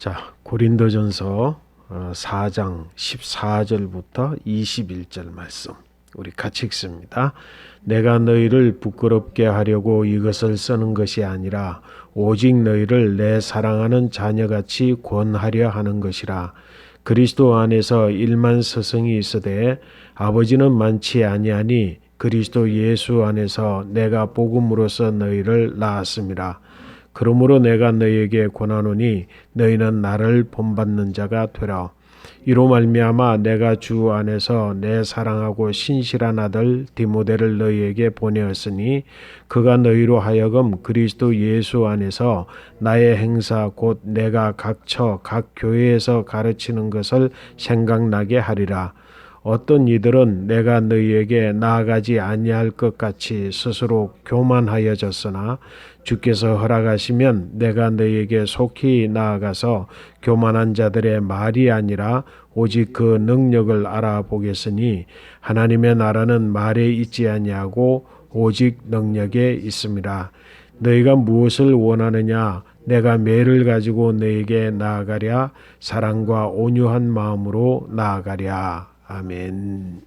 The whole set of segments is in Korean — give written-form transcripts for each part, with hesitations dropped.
자, 고린도전서 4장 14절부터 21절 말씀 우리 같이 읽습니다. 내가 너희를 부끄럽게 하려고 이것을 쓰는 것이 아니라 오직 너희를 내 사랑하는 자녀같이 권하려 하는 것이라. 그리스도 안에서 일만 스승이 있으되 아버지는 많지 아니하니 그리스도 예수 안에서 내가 복음으로써 너희를 낳았음이라. 그러므로 내가 너희에게 권하노니 너희는 나를 본받는 자가 되라. 이로 말미암아 내가 주 안에서 내 사랑하고 신실한 아들 디모데를 너희에게 보내었으니 그가 너희로 하여금 그리스도 예수 안에서 나의 행사 곧 내가 각 처 각 교회에서 가르치는 것을 생각나게 하리라. 어떤 이들은 내가 너희에게 나아가지 아니할 것 같이 스스로 교만하여졌으나 주께서 허락하시면 내가 너희에게 속히 나아가서 교만한 자들의 말이 아니라 오직 그 능력을 알아보겠으니 하나님의 나라는 말에 있지 아니하고 오직 능력에 있습니다. 너희가 무엇을 원하느냐? 내가 매를 가지고 너희에게 나아가랴. 사랑과 온유한 마음으로 나아가랴. 아멘.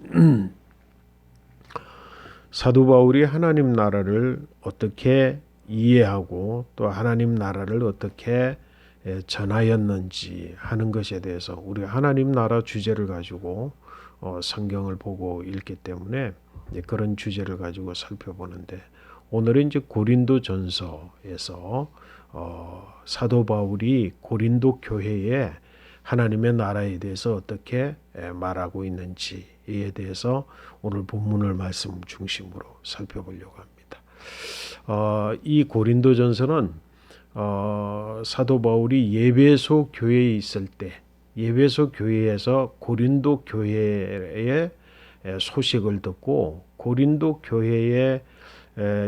사도 바울이 하나님 나라를 어떻게 이해하고 또 하나님 나라를 어떻게 전하였는지 하는 것에 대해서 우리가 하나님 나라 주제를 가지고 성경을 보고 읽기 때문에 그런 주제를 가지고 살펴보는데, 오늘은 이제 고린도전서에서 사도 바울이 고린도 교회에 하나님의 나라에 대해서 어떻게 말하고 있는지에 대해서 오늘 본문을 말씀 중심으로 살펴보려고 합니다. 이 고린도전서는 사도 바울이 예배소 교회에 있을 때 예배소 교회에서 고린도 교회의 소식을 듣고 고린도 교회의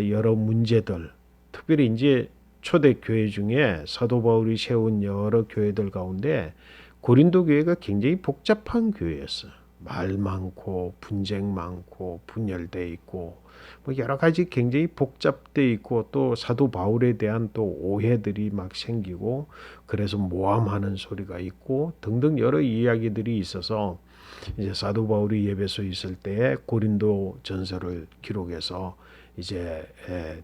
여러 문제들, 특별히 이제 초대 교회 중에 사도 바울이 세운 여러 교회들 가운데 고린도 교회가 굉장히 복잡한 교회였어요. 말 많고 분쟁 많고 분열돼 있고 뭐 여러 가지 굉장히 복잡돼 있고 또 사도 바울에 대한 또 오해들이 막 생기고 그래서 모함하는 소리가 있고 등등 여러 이야기들이 있어서 이제 사도 바울이 예배소에 있을 때 고린도 전서를 기록해서 이제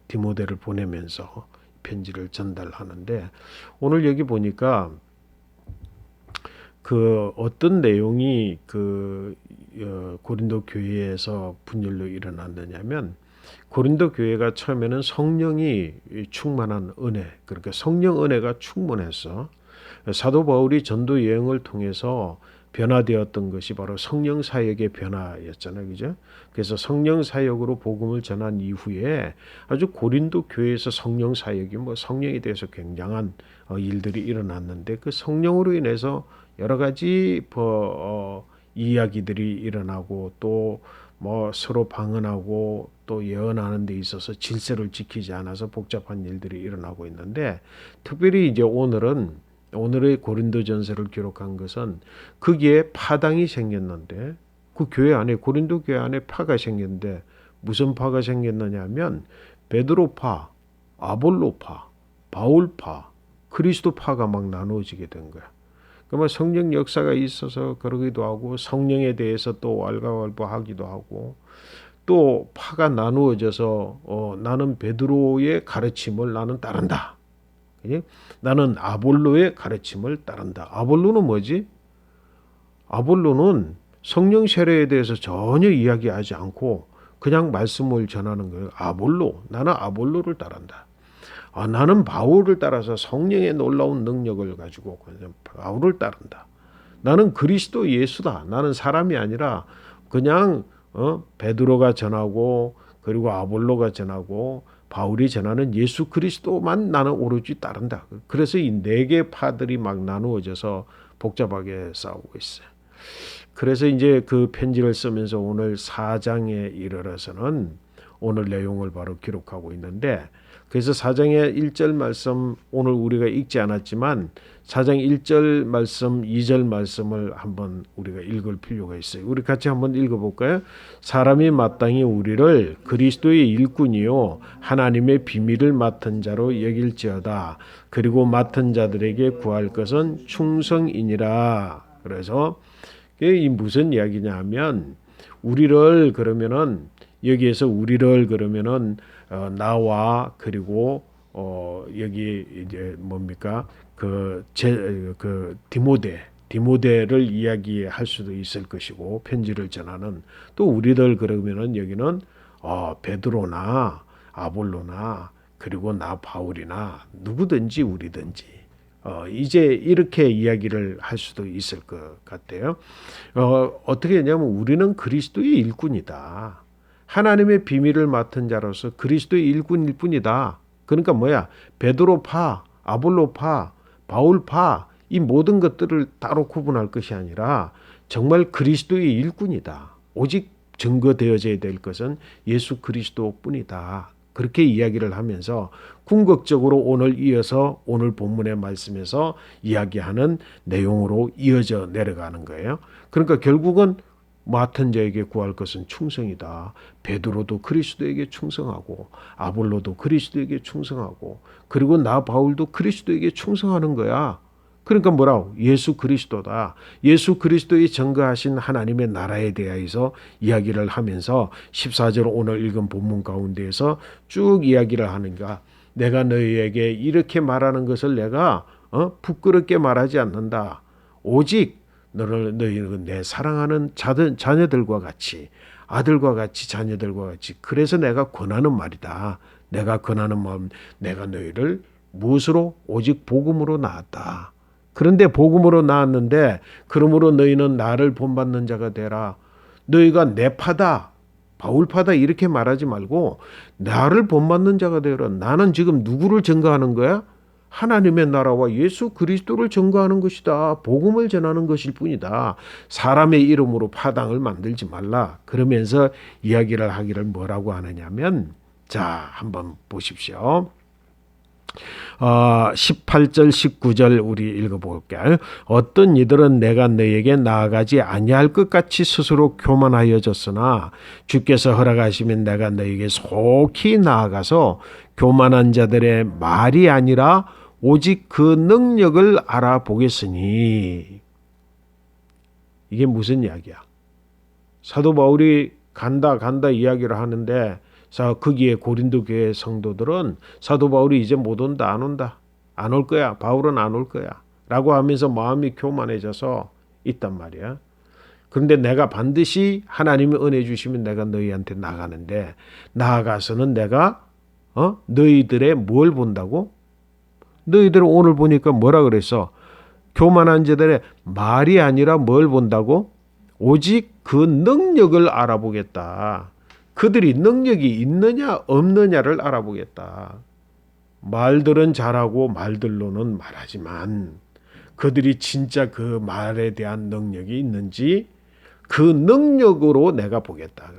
디모데를 보내면서 편지를 전달하는데, 오늘 여기 보니까 그 어떤 내용이 고린도 교회에서 분열로 일어났느냐면, 고린도 교회가 처음에는 성령이 충만한 은혜, 그러니까 성령 은혜가 충만했어. 사도 바울이 전도 여행을 통해서 변화되었던 것이 바로 성령 사역의 변화였잖아요, 그죠? 그래서 성령 사역으로 복음을 전한 이후에 아주 고린도 교회에서 성령 사역이 성령에 대해서 굉장한 일들이 일어났는데, 그 성령으로 인해서 여러 가지 이야기들이 일어나고 또 서로 방언하고 또 예언하는 데 있어서 질서를 지키지 않아서 복잡한 일들이 일어나고 있는데, 특별히 이제 오늘의 고린도전서를 기록한 것은 거기에 파당이 생겼는데, 그 교회 안에 고린도 교회 안에 파가 생겼는데 무슨 파가 생겼느냐면 베드로파, 아볼로파, 바울파, 그리스도파가 막 나누어지게 된 거야. 그러면 성령 역사가 있어서 그러기도 하고 성령에 대해서 또 왈가왈부하기도 하고 또 파가 나누어져서 나는 베드로의 가르침을 나는 따른다. 나는 아볼로의 가르침을 따른다. 아볼로는 뭐지? 아볼로는 성령 세례에 대해서 전혀 이야기하지 않고 그냥 말씀을 전하는 거예요. 나는 아볼로를 따른다. 나는 바울을 따라서 성령의 놀라운 능력을 가지고 바울을 따른다. 나는 그리스도 예수다. 나는 사람이 아니라 그냥 베드로가 전하고 그리고 아볼로가 전하고 바울이 전하는 예수 그리스도만 나는 오로지 따른다. 그래서 이 네 개 파들이 막 나누어져서 복잡하게 싸우고 있어요. 그래서 이제 그 편지를 쓰면서 오늘 4장에 이르러서는 오늘 내용을 바로 기록하고 있는데, 그래서 4장의 1절 말씀 오늘 우리가 읽지 않았지만 4장 1절 말씀, 2절 말씀을 한번 우리가 읽을 필요가 있어요. 우리 같이 한번 읽어볼까요? 사람이 마땅히 우리를 그리스도의 일꾼이요 하나님의 비밀을 맡은 자로 여길지어다. 그리고 맡은 자들에게 구할 것은 충성이니라. 그래서 이 무슨 이야기냐 하면 우리를 그러면은 여기에서 우리를 그러면은 나와 그리고 여기 이제 뭡니까 그 디모데를 이야기할 수도 있을 것이고 편지를 전하는 또 우리들 그러면은 여기는 베드로나 아볼로나 그리고 나 바울이나 누구든지 우리든지 이제 이렇게 이야기를 할 수도 있을 것 같아요. 어떻게 했냐면 우리는 그리스도의 일꾼이다. 하나님의 비밀을 맡은 자로서 그리스도의 일꾼일 뿐이다. 그러니까 뭐야? 베드로파, 아볼로파, 바울파 이 모든 것들을 따로 구분할 것이 아니라 정말 그리스도의 일꾼이다. 오직 증거되어져야 될 것은 예수 그리스도뿐이다. 그렇게 이야기를 하면서 궁극적으로 오늘 이어서 오늘 본문의 말씀에서 이야기하는 내용으로 이어져 내려가는 거예요. 그러니까 결국은 맡은 자에게 구할 것은 충성이다. 베드로도 그리스도에게 충성하고 아볼로도 그리스도에게 충성하고 그리고 나 바울도 그리스도에게 충성하는 거야. 그러니까 뭐라고? 예수 그리스도다. 예수 그리스도의 전거하신 하나님의 나라에 대하여서 이야기를 하면서 14절 오늘 읽은 본문 가운데에서 쭉 이야기를 하는가. 내가 너희에게 이렇게 말하는 것을 내가 부끄럽게 말하지 않는다. 오직 너희는 내 사랑하는 자녀들과 같이 아들과 같이 자녀들과 같이 그래서 내가 권하는 말이다. 내가 권하는 마음 내가 너희를 무엇으로? 오직 복음으로 낳았다. 그런데 복음으로 낳았는데 그러므로 너희는 나를 본받는 자가 되라. 너희가 내 파다 바울파다 이렇게 말하지 말고 나를 본받는 자가 되라. 나는 지금 누구를 증거하는 거야? 하나님의 나라와 예수 그리스도를 증거하는 것이다. 복음을 전하는 것일 뿐이다. 사람의 이름으로 파당을 만들지 말라. 그러면서 이야기를 하기를 뭐라고 하느냐면 자 한번 보십시오. 18절 19절 우리 읽어볼게요. 어떤 이들은 내가 너에게 나아가지 아니할 것 같이 스스로 교만하여졌으나 주께서 허락하시면 내가 너에게 속히 나아가서 교만한 자들의 말이 아니라 오직 그 능력을 알아보겠으니. 이게 무슨 이야기야? 사도 바울이 간다 이야기를 하는데 거기에 고린도 교회 성도들은 사도 바울이 이제 못 온다 안 온다 안 올 거야 바울은 안 올 거야 라고 하면서 마음이 교만해져서 있단 말이야. 그런데 내가 반드시 하나님이 은혜 주시면 내가 너희한테 나가는데 나아가서는 내가 너희들의 뭘 본다고? 너희들은 오늘 보니까 뭐라 그랬어? 교만한 자들의 말이 아니라 뭘 본다고? 오직 그 능력을 알아보겠다. 그들이 능력이 있느냐 없느냐를 알아보겠다. 말들은 잘하고 말들로는 말하지만 그들이 진짜 그 말에 대한 능력이 있는지 그 능력으로 내가 보겠다.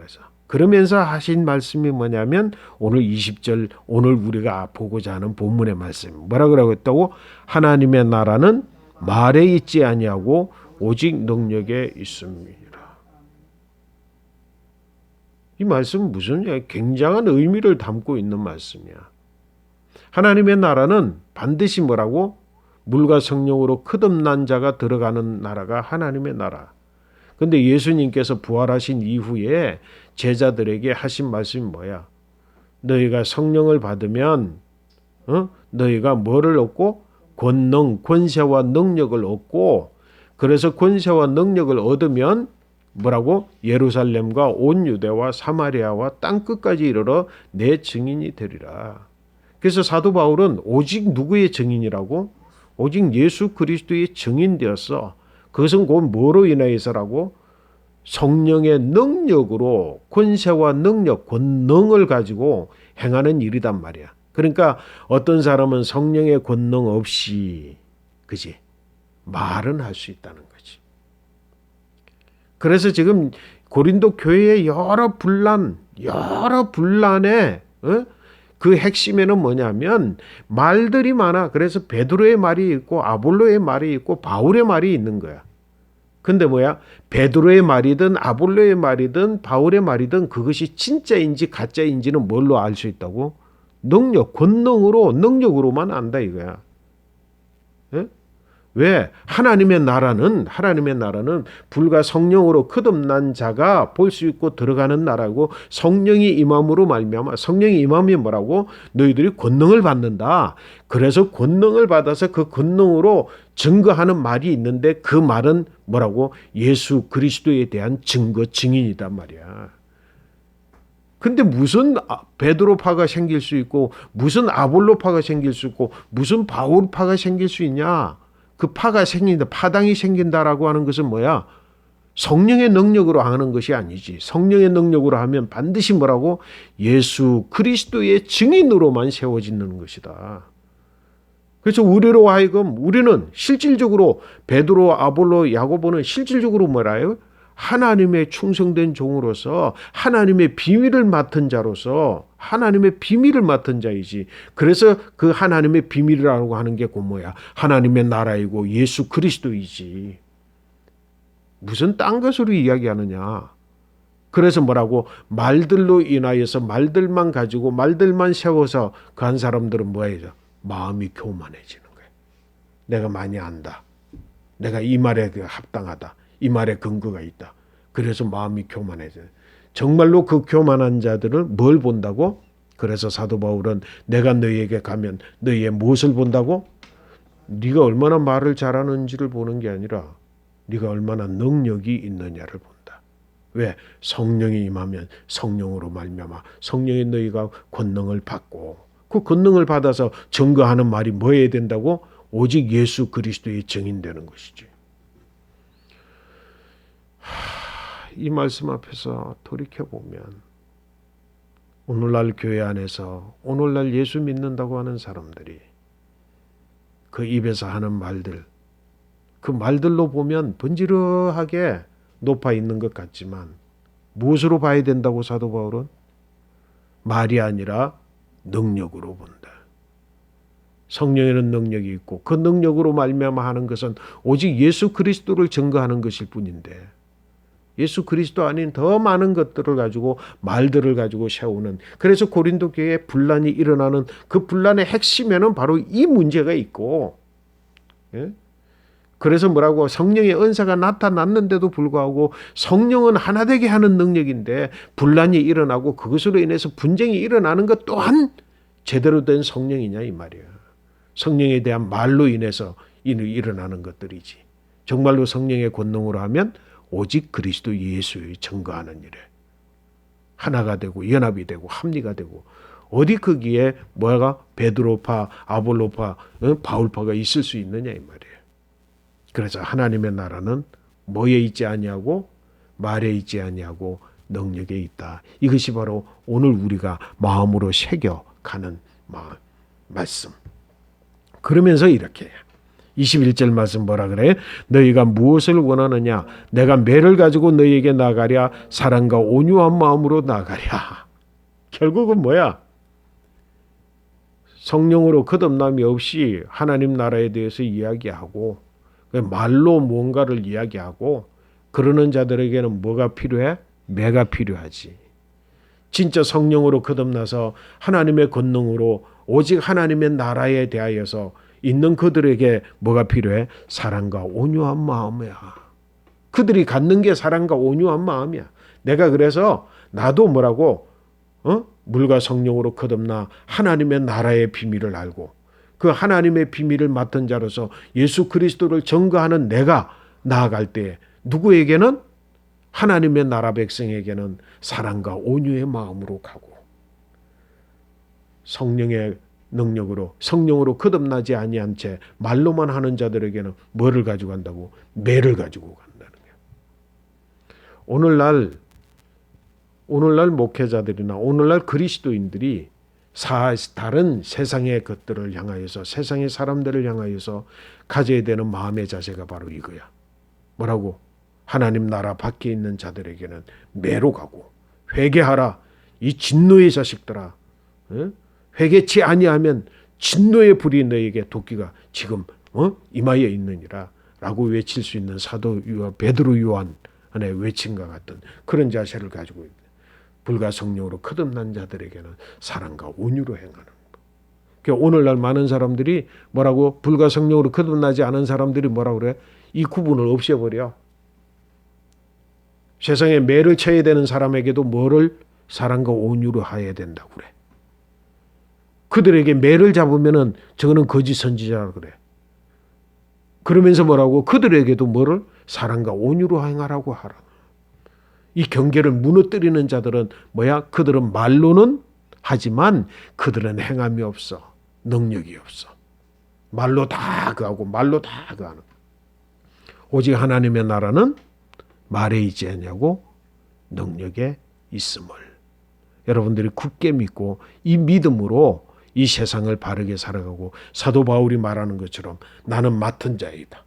그러면서 하신 말씀이 뭐냐면 오늘 20절 오늘 우리가 보고자 하는 본문의 말씀 뭐라 그러고 했다고? 하나님의 나라는 말에 있지 아니하고 오직 능력에 있습니다. 이 말씀은 무슨 굉장한 의미를 담고 있는 말씀이야. 하나님의 나라는 반드시 뭐라고? 물과 성령으로 거듭난 자가 들어가는 나라가 하나님의 나라. 그런데 예수님께서 부활하신 이후에 제자들에게 하신 말씀이 뭐야? 너희가 성령을 받으면 너희가 뭐를 얻고? 권세와 능력을 얻고 그래서 권세와 능력을 얻으면 뭐라고? 예루살렘과 온 유대와 사마리아와 땅끝까지 이르러 내 증인이 되리라. 그래서 사도 바울은 오직 누구의 증인이라고? 오직 예수 그리스도의 증인되었어. 그것은 곧 뭐로 인하여서라고? 성령의 능력으로 권세와 능력, 권능을 가지고 행하는 일이단 말이야. 그러니까 어떤 사람은 성령의 권능 없이 그지? 말은 할 수 있다는 거지. 그래서 지금 고린도 교회의 여러 분란에 그 핵심에는 뭐냐면 말들이 많아. 그래서 베드로의 말이 있고 아볼로의 말이 있고 바울의 말이 있는 거야. 근데 뭐야? 베드로의 말이든 아볼로의 말이든 바울의 말이든 그것이 진짜인지 가짜인지는 뭘로 알 수 있다고? 능력으로만 안다 이거야. 예? 왜? 하나님의 나라는 불과 성령으로 거듭난 자가 볼 수 있고 들어가는 나라고, 성령이 임함으로 말미암아, 성령이 임함이 뭐라고? 너희들이 권능을 받는다. 그래서 권능을 받아서 그 권능으로 증거하는 말이 있는데 그 말은 뭐라고? 예수 그리스도에 대한 증인이단 말이야. 근데 무슨 베드로파가 생길 수 있고 무슨 아볼로파가 생길 수 있고 무슨 바울파가 생길 수 있냐? 그 파가 생긴다, 파당이 생긴다라고 하는 것은 뭐야? 성령의 능력으로 하는 것이 아니지. 성령의 능력으로 하면 반드시 뭐라고? 예수 그리스도의 증인으로만 세워지는 것이다. 그래서 우리로 하여금 우리는 실질적으로 베드로, 아볼로, 야고보는 실질적으로 뭐라요? 하나님의 충성된 종으로서 하나님의 비밀을 맡은 자로서 하나님의 비밀을 맡은 자이지. 그래서 그 하나님의 비밀이라고 하는 게 그 뭐야? 하나님의 나라이고 예수 그리스도이지. 무슨 딴 것으로 이야기하느냐? 그래서 뭐라고? 말들로 인하여서 말들만 가지고 말들만 세워서 그 한 사람들은 뭐예요? 마음이 교만해지는 거예요. 내가 많이 안다. 내가 이 말에 합당하다. 이 말에 근거가 있다. 그래서 마음이 교만해져요. 정말로 그 교만한 자들을 뭘 본다고? 그래서 사도 바울은 내가 너희에게 가면 너희의 무엇을 본다고? 네가 얼마나 말을 잘하는지를 보는 게 아니라 네가 얼마나 능력이 있느냐를 본다. 왜? 성령이 임하면 성령으로 말미암아 성령의 너희가 권능을 받고, 그 권능을 받아서 증거하는 말이 뭐여야 된다고? 오직 예수 그리스도의 증인되는 것이지. 이 말씀 앞에서 돌이켜보면 오늘날 교회 안에서 오늘날 예수 믿는다고 하는 사람들이 그 입에서 하는 말들, 그 말들로 보면 번지르하게 높아 있는 것 같지만 무엇으로 봐야 된다고 사도 바울은? 말이 아니라 능력으로 본다. 성령에는 능력이 있고 그 능력으로 말미암아 하는 것은 오직 예수 그리스도를 증거하는 것일 뿐인데, 예수 그리스도 아닌 더 많은 것들을 가지고 말들을 가지고 세우는, 그래서 고린도 교회에 분란이 일어나는 그 분란의 핵심에는 바로 이 문제가 있고, 예? 그래서 뭐라고? 성령의 은사가 나타났는데도 불구하고 성령은 하나 되게 하는 능력인데 분란이 일어나고 그것으로 인해서 분쟁이 일어나는 것 또한 제대로 된 성령이냐 이 말이야. 성령에 대한 말로 인해서 일어나는 것들이지. 정말로 성령의 권능으로 하면 오직 그리스도 예수의 증거하는 일에 하나가 되고 연합이 되고 합리가 되고, 어디 거기에 뭐가 베드로파, 아볼로파, 바울파가 있을 수 있느냐 이 말이에요. 그래서 하나님의 나라는 뭐에 있지 아니하고 말에 있지 아니하고 능력에 있다. 이것이 바로 오늘 우리가 마음으로 새겨가는 말씀. 그러면서 이렇게 21절 말씀 뭐라 그래? 너희가 무엇을 원하느냐? 내가 매를 가지고 너희에게 나가랴. 사랑과 온유한 마음으로 나가랴. 결국은 뭐야? 성령으로 거듭남이 없이 하나님 나라에 대해서 이야기하고 말로 뭔가를 이야기하고 그러는 자들에게는 뭐가 필요해? 매가 필요하지. 진짜 성령으로 거듭나서 하나님의 권능으로 오직 하나님의 나라에 대하여서 있는 그들에게 뭐가 필요해? 사랑과 온유한 마음이야. 그들이 갖는 게 사랑과 온유한 마음이야. 내가 그래서 나도 뭐라고? 물과 성령으로 거듭나 하나님의 나라의 비밀을 알고 그 하나님의 비밀을 맡은 자로서 예수 그리스도를 증거하는 내가 나아갈 때 누구에게는? 하나님의 나라 백성에게는 사랑과 온유의 마음으로 가고, 성령의 능력으로 성령으로 거듭나지 아니한 채 말로만 하는 자들에게는 뭐를 가지고 간다고? 매를 가지고 간다는 거예요. 오늘날 목회자들이나 오늘날 그리스도인들이 다른 세상의 것들을 향하여서, 세상의 사람들을 향하여서 가져야 되는 마음의 자세가 바로 이거야. 뭐라고? 하나님 나라 밖에 있는 자들에게는 매로 가고, 회개하라 이 진노의 자식들아, 회개치 아니하면 진노의 불이 너에게 도끼가 지금 임하여 있느니라 라고 외칠 수 있는 사도 베드로 요한의 외침과 같은 그런 자세를 가지고 있다. 불과 성령으로 거듭난 자들에게는 사랑과 온유로 행하는 것. 그러니까 오늘날 많은 사람들이 뭐라고 불과 성령으로 거듭나지 않은 사람들이 뭐라고 그래? 이 구분을 없애버려. 세상에 매를 쳐야 되는 사람에게도 뭐를 사랑과 온유로 해야 된다고 그래. 그들에게 매를 잡으면은 저거는 거짓 선지자라 그래. 그러면서 뭐라고? 그들에게도 뭐를 사랑과 온유로 행하라고 하라. 이 경계를 무너뜨리는 자들은 뭐야? 그들은 말로는 하지만 그들은 행함이 없어. 능력이 없어. 말로 다 그하고 말로 다 그하는. 오직 하나님의 나라는 말에 있지 않냐고 능력에 있음을. 여러분들이 굳게 믿고 이 믿음으로 이 세상을 바르게 살아가고 사도 바울이 말하는 것처럼 나는 맡은 자이다.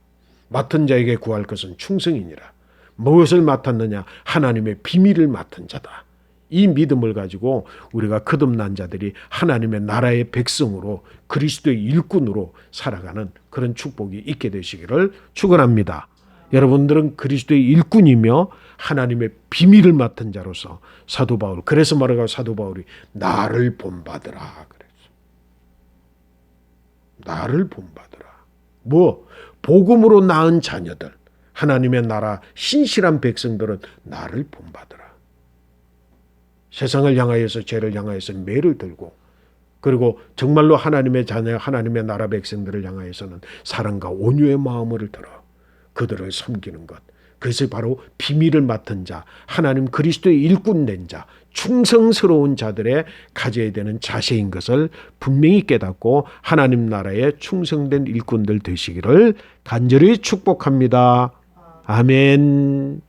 맡은 자에게 구할 것은 충성이니라. 무엇을 맡았느냐? 하나님의 비밀을 맡은 자다. 이 믿음을 가지고 우리가 거듭난 자들이 하나님의 나라의 백성으로 그리스도의 일꾼으로 살아가는 그런 축복이 있게 되시기를 축원합니다. 여러분들은 그리스도의 일꾼이며 하나님의 비밀을 맡은 자로서 사도 바울, 그래서 말하고 사도 바울이 나를 본받으라 그랬어. 나를 본받으라. 뭐 복음으로 낳은 자녀들, 하나님의 나라 신실한 백성들은 나를 본받으라. 세상을 향하여서 죄를 향하여서 매를 들고 그리고 정말로 하나님의 자녀, 하나님의 나라 백성들을 향하여서는 사랑과 온유의 마음을 들어 그들을 섬기는 것. 그것이 바로 비밀을 맡은 자, 하나님 그리스도의 일꾼된 자, 충성스러운 자들의 가져야 되는 자세인 것을 분명히 깨닫고 하나님 나라에 충성된 일꾼들 되시기를 간절히 축복합니다. 아멘.